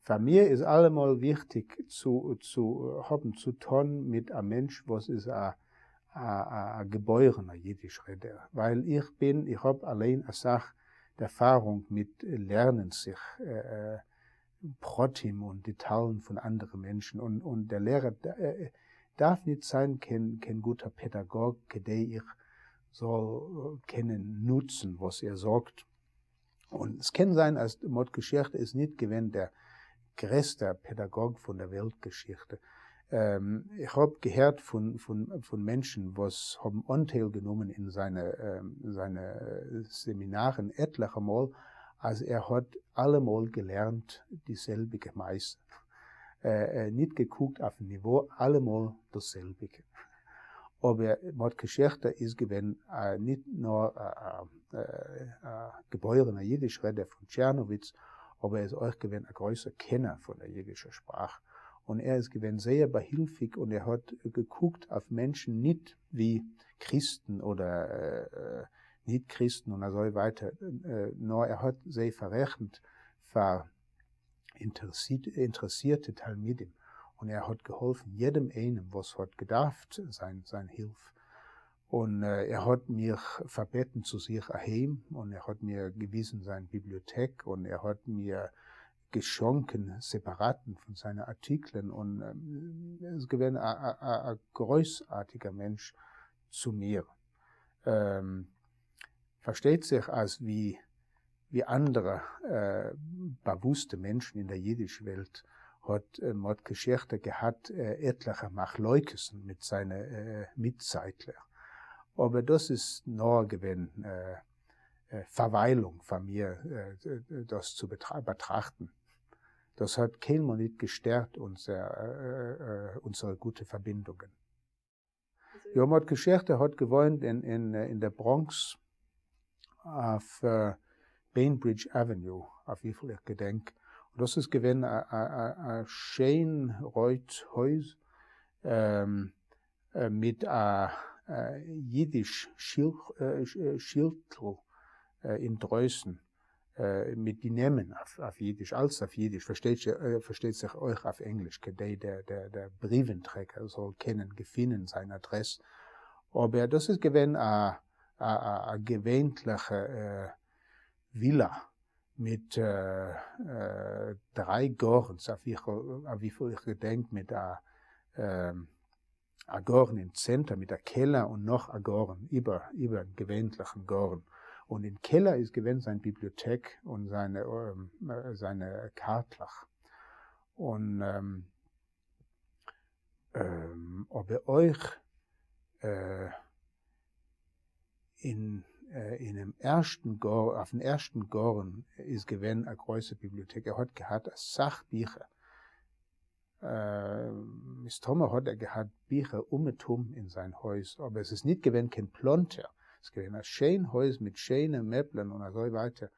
Für mich ist allemal wichtig zu haben zu tun mit einem Mensch, was ist ein geborener Jiddisch Reder. Weil ich habe allein eine Sache der Erfahrung mit Lernen sich, Protim und Details von anderen Menschen. Und der Lehrer darf nicht sein, kein guter Pädagog, der ich soll können nutzen, was er sagt. Und es kann sein, als Mod Geschichte ist nicht gewesen der größte Pädagog von der Weltgeschichte. Ich habe gehört von Menschen, was haben Anteil genommen in seine Seminaren etliche Mal, also er hat allemal gelernt, dieselbige Meister. Nicht geguckt auf ein Niveau, allemal dasselbige. Aber Mod Geschichte ist gewesen nicht nur geborener Jiddisch-Reder von Czernowitz, aber er ist auch gewesen ein großer Kenner von der jiddischen Sprache. Und er ist gewesen sehr behilflich und er hat geguckt auf Menschen nicht wie Christen oder Nicht-Christen und so weiter. Nur er hat sehr verrechnet für interessierte Talmidim. Und er hat geholfen, jedem einen, was hat gedarft, sein Hilf. Und er hat mir verbeten zu sich heim und er hat mir gewiesen seine Bibliothek und er hat mir geschenken Separaten von seinen Artikeln und er ist gewesen ein großartiger Mensch zu mir. Versteht sich als wie andere bewusste Menschen in der jiddischen Welt hat Mod Geschichte gehabt, etliche Machleukesen mit seinen Mitzeitler. Aber das ist nur gewesen Verweilung von mir, das zu betrachten. Das hat keinem nicht gestört, unsere gute Verbindungen. Ja, Mod Geschichte hat gewohnt in der Bronx auf Bainbridge Avenue, auf wie viel ich gedenke. Und das ist gewesen ein schön reut Haus mit a Jiddisch Schildl in Drößen mit die Namen auf Jiddisch, als auf Jiddisch, versteht sich euch auf Englisch, der Briefenträger soll kennen, gefunden sein Adresse. Aber das ist gewesen a gewöhnliche Villa mit 3 Gorns, auf wie viel ich gedenke, mit a Gorn im Zentrum, mit a Keller und noch a Gorn, über einen gewöhnlichen Gorn. Und im Keller ist gewesen seine Bibliothek und seine Kartlach. Und ob euch auf dem ersten Gorn ist gewesen eine große Bibliothek. Er hat gehabt als Sachbücher. Mit Thomas hat er gehabt Bücher in sein Haus, aber es ist nicht gewesen kein Plonter. Es ist gewesen ein schönes Haus mit schönen Möbeln und so weiter.